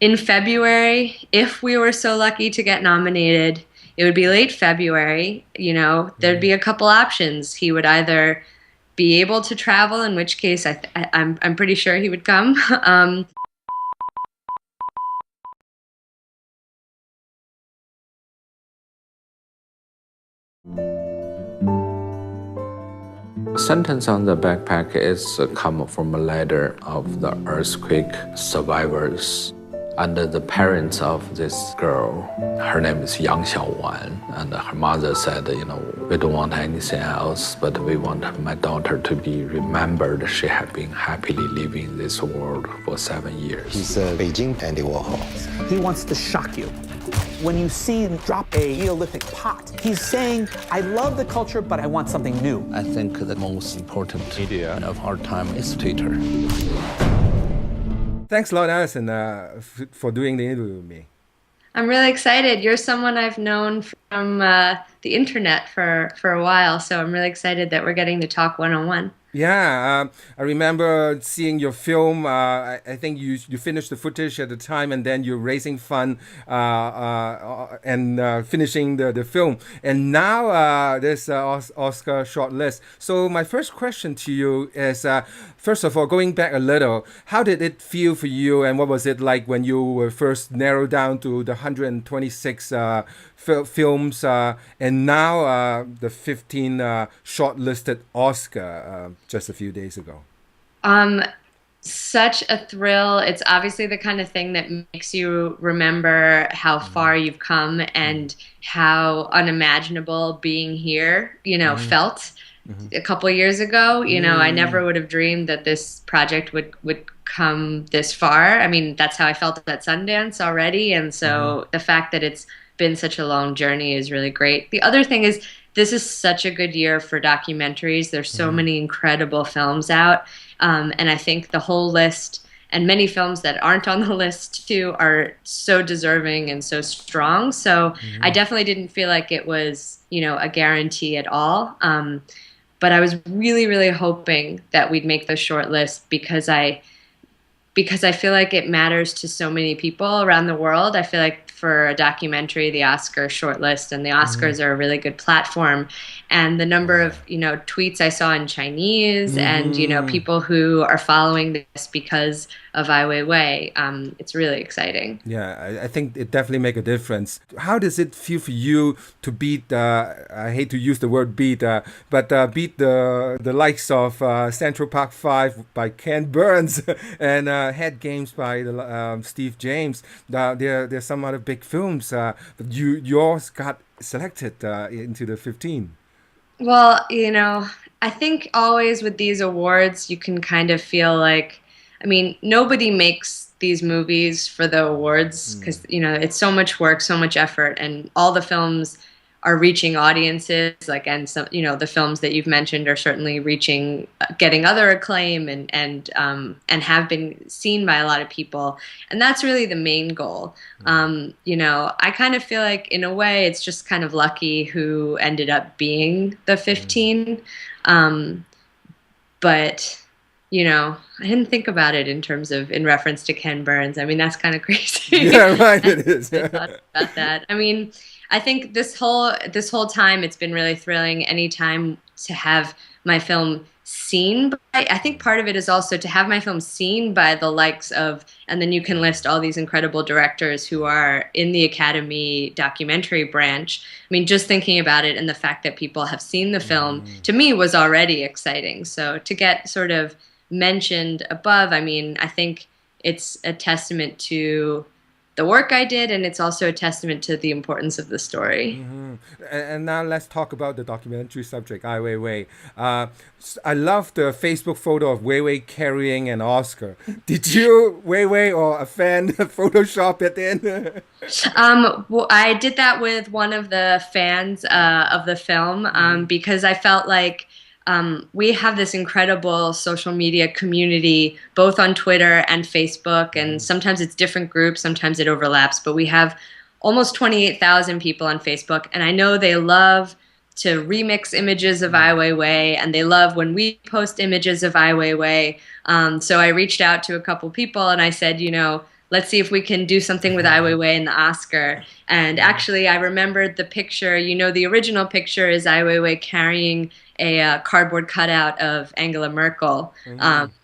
in February, if we were so lucky to get nominated, it would be late February. There'd be a couple options. He would either be able to travel, in which case I'm pretty sure he would come. The sentence on the backpack is come from a letter of the earthquake survivors and the parents of this girl. Her name is Yang Xiaowan, and her mother said, we don't want anything else, but we want my daughter to be remembered. She had been happily living in this world for 7 years. He's Beijing Andy Warhol. He wants to shock you. When you see him drop a Neolithic pot, he's saying, I love the culture, but I want something new. I think the most important media of our time is Twitter. Thanks a lot, Alison, for doing the interview with me. I'm really excited. You're someone I've known from the internet for a while, so I'm really excited that we're getting to talk one-on-one. Yeah, I remember seeing your film. I think you finished the footage at the time, and then you're raising fund and finishing the film. And now there's Oscar shortlist. So my first question to you is, first of all, going back a little, how did it feel for you, and what was it like when you were first narrowed down to the 126 films, and now the 15 shortlisted Oscar just a few days ago? Such a thrill. It's obviously the kind of thing that makes you remember how far you've come and how unimaginable being here, felt a couple of years ago. I never would have dreamed that this project would come this far. I mean, that's how I felt at Sundance already. And so the fact that it's been such a long journey is really great. The other thing is, this is such a good year for documentaries. There's so many incredible films out. And I think the whole list and many films that aren't on the list too are so deserving and so strong. So I definitely didn't feel like it was, a guarantee at all. But I was really, really hoping that we'd make the short list because I feel like it matters to so many people around the world. I feel like for a documentary, the Oscar shortlist and the Oscars are a really good platform. And the number of, tweets I saw in Chinese and, people who are following this because of Weiwei, it's really exciting. Yeah, I think it definitely make a difference. How does it feel for you to beat, I hate to use the word beat, but beat the likes of Central Park 5 by Ken Burns and Head Games by Steve James? There's some other big films, but yours got selected into the 15. Well, I think always with these awards, you can kind of feel like, I mean, nobody makes these movies for the awards because, it's so much work, so much effort, and all the films are reaching audiences, and some, the films that you've mentioned are certainly getting other acclaim and have been seen by a lot of people, and that's really the main goal. I kind of feel like in a way it's just kind of lucky who ended up being the 15, but I didn't think about it in reference to Ken Burns. I mean, that's kind of crazy. Yeah, right. It is. I thought about that. I mean, I think this whole time it's been really thrilling. Anytime to have my film seen I think part of it is also to have my film seen by the likes of, and then you can list all these incredible directors who are in the Academy documentary branch. I mean, just thinking about it and the fact that people have seen the film, to me, was already exciting. So to get sort of mentioned above, I mean, I think it's a testament to the work I did, and it's also a testament to the importance of the story. And now let's talk about the documentary subject, Ai Weiwei. I love the Facebook photo of Weiwei carrying an Oscar. Did you, Weiwei or a fan, Photoshop it in? Well, I did that with one of the fans of the film because I felt like we have this incredible social media community, both on Twitter and Facebook, and sometimes it's different groups, sometimes it overlaps, but we have almost 28,000 people on Facebook, and I know they love to remix images of Ai Weiwei, and they love when we post images of Ai Weiwei. So I reached out to a couple people, and I said, let's see if we can do something with Ai Weiwei and the Oscar. And actually, I remembered the picture. You know, the original picture is Ai Weiwei carrying a cardboard cutout of Angela Merkel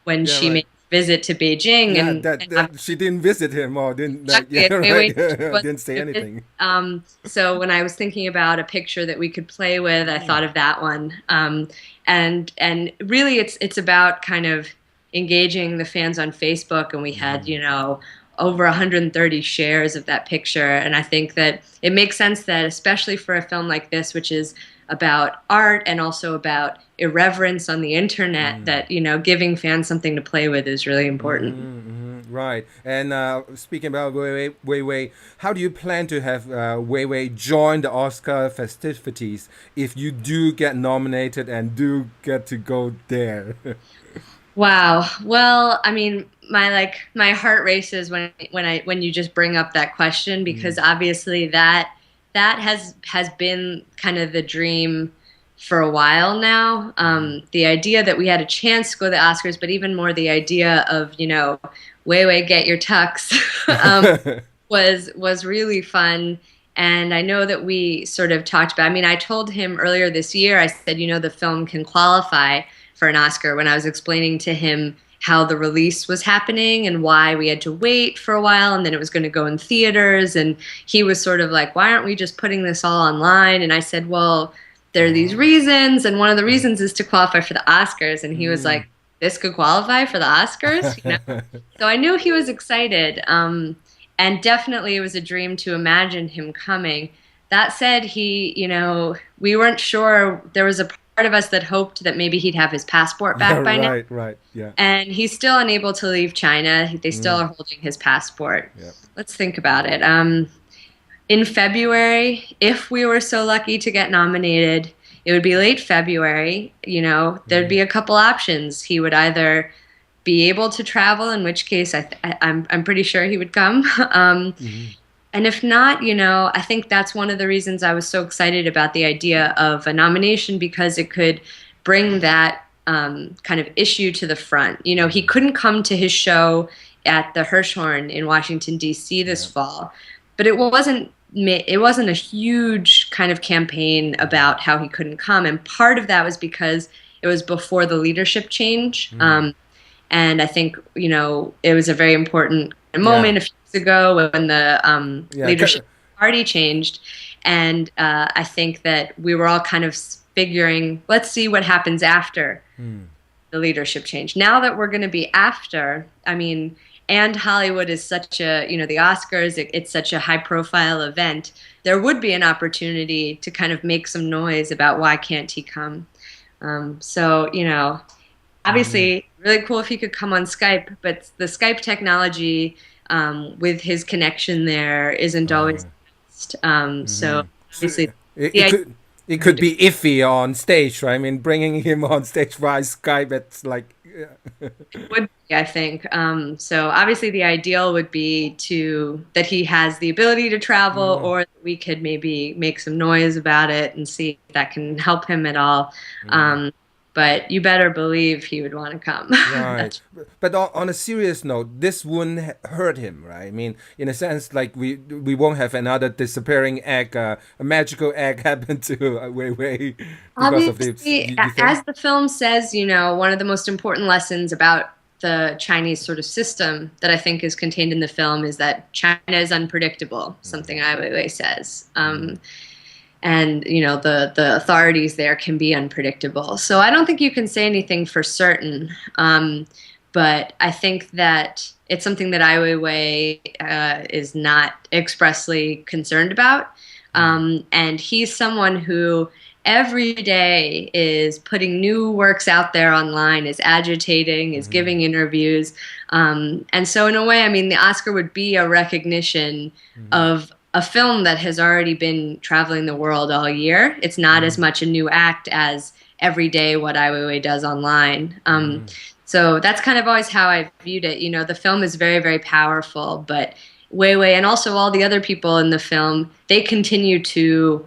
when Yeah, she right. made a visit to Beijing, Yeah, and that she didn't visit him or didn't like, exactly, yeah, and right. was Didn't say to visit. anything. So when I was thinking about a picture that we could play with, I thought of that one. And really, it's about kind of engaging the fans on Facebook, and we had over 130 shares of that picture. And I think that it makes sense that, especially for a film like this, which is about art and also about irreverence on the internet, that giving fans something to play with is really important. Right. And speaking about Weiwei, how do you plan to have Weiwei join the Oscar festivities if you do get nominated and do get to go there? Wow. Well, I mean, my heart races when you just bring up that question, because obviously that has been kind of the dream for a while now. The idea that we had a chance to go to the Oscars, but even more the idea of Weiwei, get your tux, was really fun. And I know that we sort of talked about. I mean, I told him earlier this year. I said, the film can qualify for an Oscar, when I was explaining to him how the release was happening and why we had to wait for a while, and then it was going to go in theaters. And he was sort of like, why aren't we just putting this all online? And I said, well, there are these reasons, and one of the reasons is to qualify for the Oscars. And he was like, this could qualify for the Oscars? So I knew he was excited. And definitely it was a dream to imagine him coming. That said, we weren't sure. There was a part of us that hoped that maybe he'd have his passport back by now. Right, yeah. And he's still unable to leave China. They still are holding his passport. Yep. Let's think about it. In February, if we were so lucky to get nominated, it would be late February. There'd be a couple options. He would either be able to travel, in which case I'm pretty sure he would come. And if not, I think that's one of the reasons I was so excited about the idea of a nomination, because it could bring that kind of issue to the front. He couldn't come to his show at the Hirshhorn in Washington, D.C. this fall, but it wasn't a huge kind of campaign about how he couldn't come. And part of that was because it was before the leadership change. And I think, it was a very important moment a few years ago when the leadership party changed. And I think that we were all kind of figuring, let's see what happens after the leadership change. Now that we're going to be after, I mean, and Hollywood is such a, the Oscars, it's such a high-profile event, there would be an opportunity to kind of make some noise about why can't he come. Obviously, really cool if he could come on Skype, but the Skype technology with his connection there isn't always the best. So obviously, it could be iffy on stage, right? I mean, bringing him on stage via Skype, it's like... It would be, I think. So obviously the ideal would be that he has the ability to travel, or we could maybe make some noise about it and see if that can help him at all. But you better believe he would want to come. Right. But on a serious note, this wouldn't hurt him, right? I mean, in a sense, like we won't have another disappearing egg, a magical egg happen to Weiwei because of this. As the film says, one of the most important lessons about the Chinese sort of system that I think is contained in the film is that China is unpredictable, something Ai Weiwei says. And, the authorities there can be unpredictable. So I don't think you can say anything for certain. But I think that it's something that Ai Weiwei is not expressly concerned about. And he's someone who every day is putting new works out there online, is agitating, is giving interviews. And so in a way, I mean, the Oscar would be a recognition of a film that has already been traveling the world all year. It's not as much a new act as every day what Ai Weiwei does online. So that's kind of always how I viewed it. The film is very, very powerful, but Weiwei and also all the other people in the film, they continue to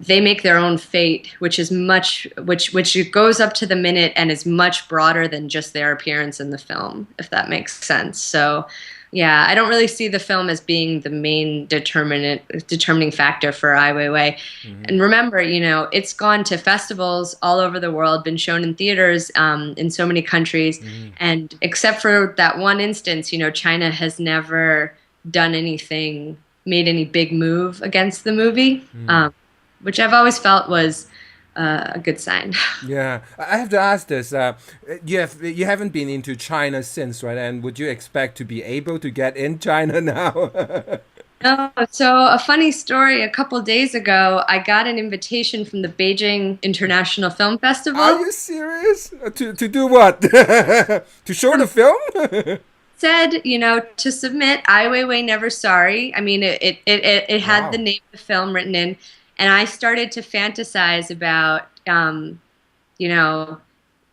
they make their own fate, which is which goes up to the minute and is much broader than just their appearance in the film, if that makes sense. So Yeah, I don't really see the film as being the main determining factor for Ai Weiwei. And remember, it's gone to festivals all over the world, been shown in theaters in so many countries, and except for that one instance, China has never done anything, made any big move against the movie, which I've always felt was a good sign. Yeah, I have to ask this. You haven't been into China since, right? And would you expect to be able to get in China now? No, so a funny story. A couple days ago, I got an invitation from the Beijing International Film Are Festival. you serious? To do what? To show the film? Said, to submit Ai Weiwei Never Sorry. I mean, it had the Wow. name of the film written in, and I started to fantasize about,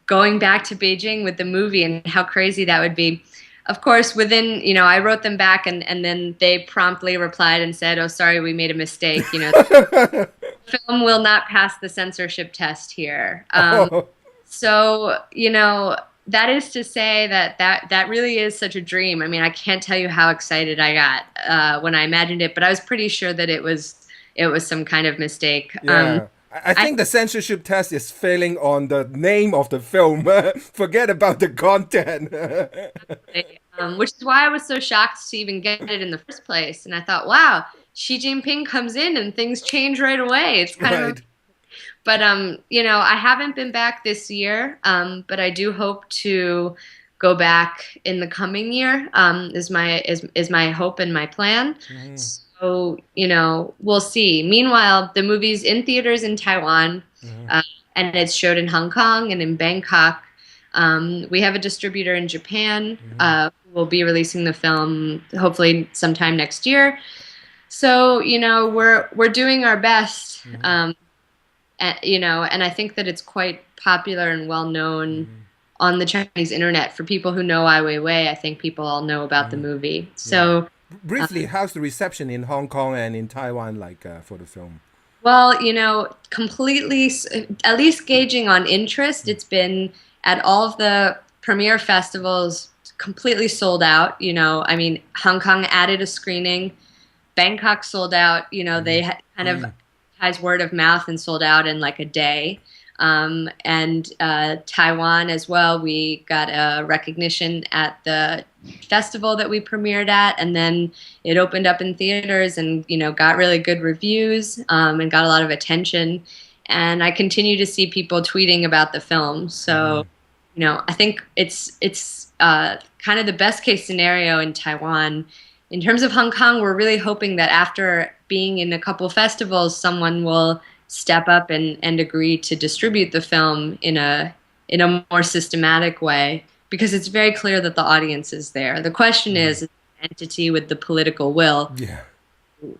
going back to Beijing with the movie and how crazy that would be. Of course, within, I wrote them back and then they promptly replied and said, "Oh, sorry, we made a mistake. The film will not pass the censorship test here." Oh, So, that is to say that really is such a dream. I mean, I can't tell you how excited I got when I imagined it, but I was pretty sure that it was some kind of mistake. yeah. I think the censorship test is failing on the name of the film. Forget about the content. Which is why I was so shocked to even get it in the first place. And I thought, wow, Xi Jinping comes in and things change right away. It's kind of, Right. but I haven't been back this year, but I do hope to go back in the coming year. Is my hope and my plan. So we'll see. Meanwhile, the movie's in theaters in Taiwan, and it's showed in Hong Kong and in Bangkok. We have a distributor in Japan who will be releasing the film hopefully sometime next year. So we're doing our best, and I think that it's quite popular and well known on the Chinese internet for people who know Ai Weiwei. I think people all know about the movie. So. Briefly, how's the reception in Hong Kong and in Taiwan like for the film? Well, completely, at least gauging on interest, it's been at all of the premiere festivals completely sold out. I mean, Hong Kong added a screening, Bangkok sold out. They kind of has word of mouth and sold out in like a day. And Taiwan as well, we got a recognition at the festival that we premiered at, and then it opened up in theaters and got really good reviews and got a lot of attention. And I continue to see people tweeting about the film. So I think it's kind of the best case scenario in Taiwan. In terms of Hong Kong, we're really hoping that after being in a couple festivals, someone will step up and agree to distribute the film in a more systematic way, because it's very clear that the audience is there. The question is an entity with the political will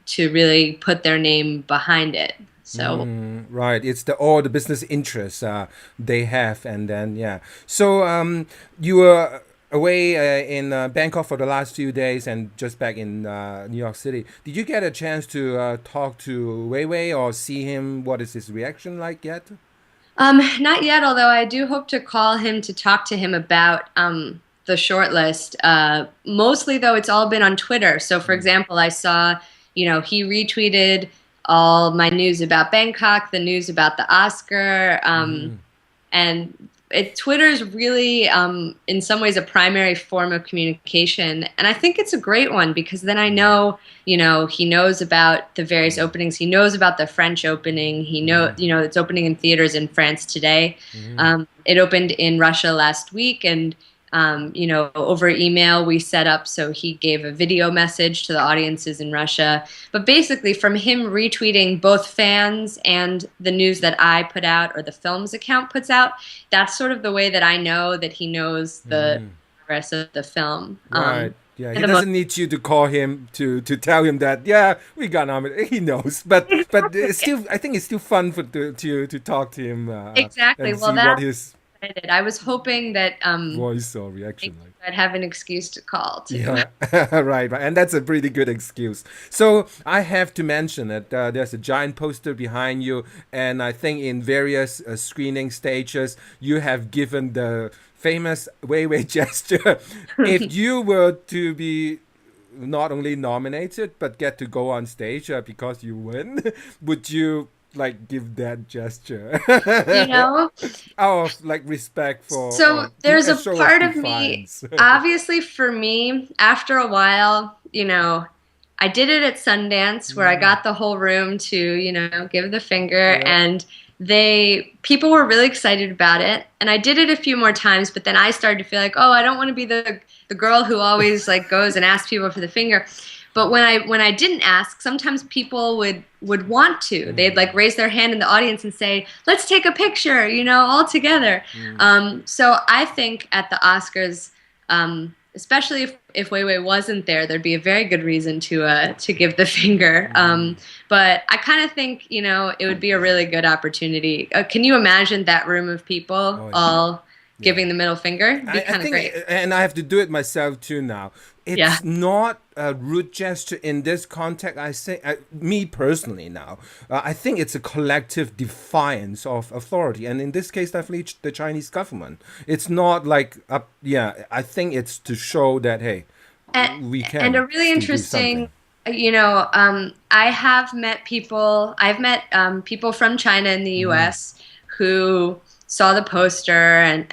to really put their name behind it. So Right, it's all the business interests they have, and then So you were away in Bangkok for the last few days and just back in New York City. Did you get a chance to talk to Weiwei or see him? What is his reaction like yet? not yet, although I do hope to call him to talk to him about the shortlist. Mostly, though, it's all been on Twitter. So, for example, I saw, he retweeted all my news about Bangkok, the news about the Oscar, and Twitter is really, in some ways, a primary form of communication. And I think it's a great one because then I know, he knows about the various openings. He knows about the French opening. He it's opening in theaters in France today. It opened in Russia last week. And, over email we set up so he gave a video message to the audiences in Russia. But basically from him retweeting both fans and the news that I put out or the film's account puts out, that's sort of the way that I know that he knows the progress of the film. Right. Yeah, he doesn't need you to call him to tell him that we got nominated. He knows, but it's still, I think it's still fun to talk to him. Exactly. And Well, see that's what his I was hoping that voice or reaction like. I'd have an excuse to call too. Yeah, right, and that's a pretty good excuse. So I have to mention that there's a giant poster behind you, and I think in various screening stages you have given the famous Weiwei gesture. If you were to be not only nominated but get to go on stage because you win, would you like give that gesture You know, out of like respect for so there's a show of part of me, defiance? obviously for me, after a while, I did it at Sundance where I got the whole room to, give the finger, Yeah. and people were really excited about it. And I did it a few more times, but then I started to feel like, oh, I don't want to be the girl who always like goes and asks people for the finger. But when I didn't ask, sometimes people would want to. They'd like raise their hand in the audience and say, "Let's take a picture," all together. So I think at the Oscars, especially if Weiwei wasn't there, there'd be a very good reason to give the finger. But I kind of think it would be a really good opportunity. Can you imagine that room of people all giving the middle finger? It'd be kind of great. And I have to do it myself too now. It's not a rude gesture in this context. I say, me personally now, I think it's a collective defiance of authority. And in this case, definitely the Chinese government. It's not like, I think it's to show that, hey, we can. And a really interesting, I have met people, people from China in the US who saw the poster and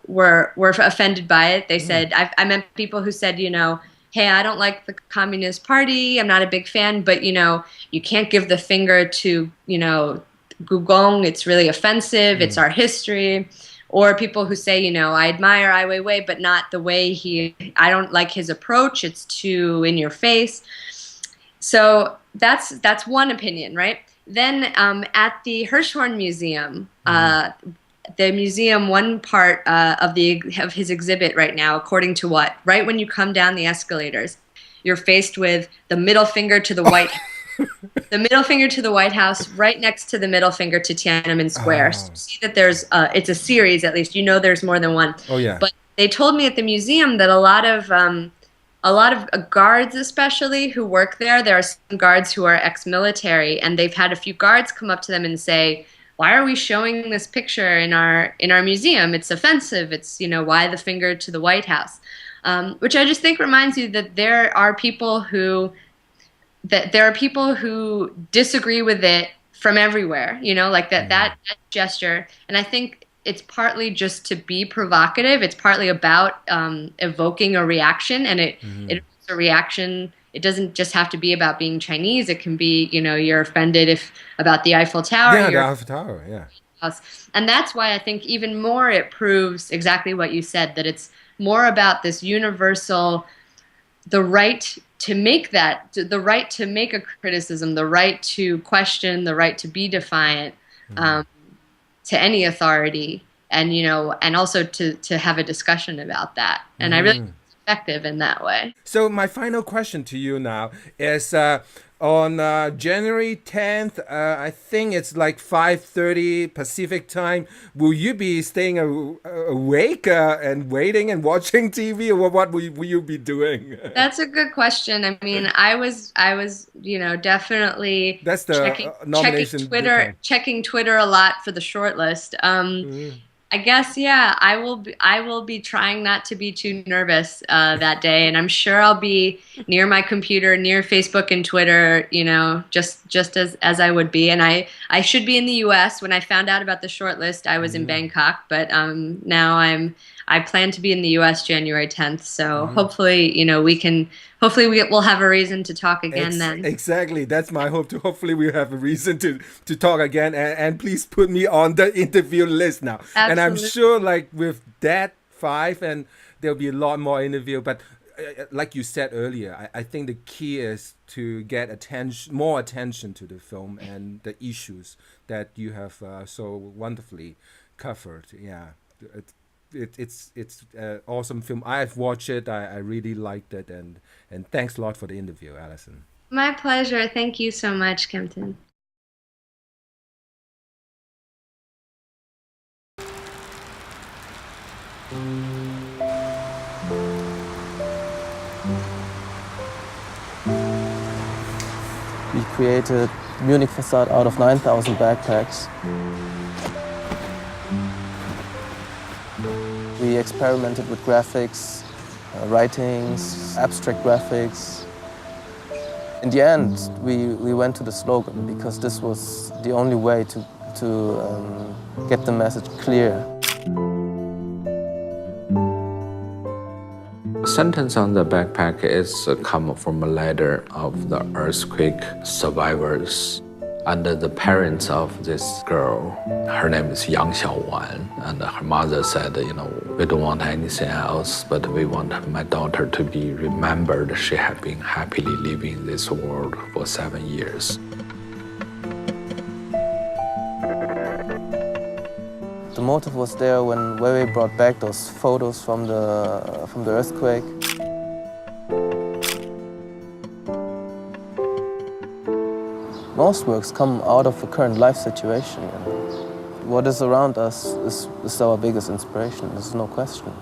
were offended by it. They said, I met people who said, hey, I don't like the Communist Party. I'm not a big fan, but you can't give the finger to, Gugong. It's really offensive. It's our history. Or people who say, I admire Ai Weiwei, but not the way I don't like his approach. It's too in your face. So that's one opinion, right? Then at the Hirshhorn Museum, the museum, one part of his exhibit right now, according to what? Right when you come down the escalators, you're faced with the middle finger to the White the middle finger to the White House, right next to the middle finger to Tiananmen Square. So you see that there's it's a series, at least. There's more than one. Oh yeah. But they told me at the museum that a lot of guards, especially who work there are some guards who are ex-military, and they've had a few guards come up to them and say, "Why are we showing this picture in our museum? It's offensive. It's why the finger to the White House?" Which I just think reminds you that there are people who disagree with it from everywhere. Like that gesture, and I think it's partly just to be provocative. It's partly about evoking a reaction, and it's a reaction. It doesn't just have to be about being Chinese. It can be, you're offended about the Eiffel Tower. Yeah, the Eiffel Tower, yeah. And that's why I think even more it proves exactly what you said, that it's more about this universal, the right to make the right to make a criticism, the right to question, the right to be defiant to any authority, and and also to have a discussion about that. And I really think it's effective in that way. So my final question to you now is on January 10th, I think it's like 5:30 Pacific time. Will you be staying awake and waiting and watching TV, or what will you be doing? That's a good question. I mean, I was definitely checking Twitter a lot for the shortlist. I guess, I will be trying not to be too nervous that day, and I'm sure I'll be near my computer, near Facebook and Twitter, just as I would be. And I should be in the U.S. When I found out about the shortlist, I was in Bangkok, but now I plan to be in the U.S. January 10th. So hopefully, we'll have a reason to talk again then. Exactly. That's my hope too. Hopefully we'll have a reason to talk again. And please put me on the interview list now. Absolutely. And I'm sure like with that 5, and there'll be a lot more interview. But like you said earlier, I think the key is to get more attention to the film and the issues that you have so wonderfully covered. Yeah. It's an awesome film. I've watched it. I really liked it, and thanks a lot for the interview, Alison. My pleasure. Thank you so much, Kempton. We created Munich facade out of 9,000 backpacks. We experimented with graphics, writings, abstract graphics. In the end, we went to the slogan because this was the only way to get the message clear. The sentence on the backpack is come from a letter of the earthquake survivors and the parents of this girl. Her name is Yang Xiaowan, and her mother said, we don't want anything else, but we want my daughter to be remembered. She had been happily living in this world for 7 years. The motive was there when Weiwei brought back those photos from the earthquake. Most works come out of the current life situation. What is around us is our biggest inspiration, there's no question.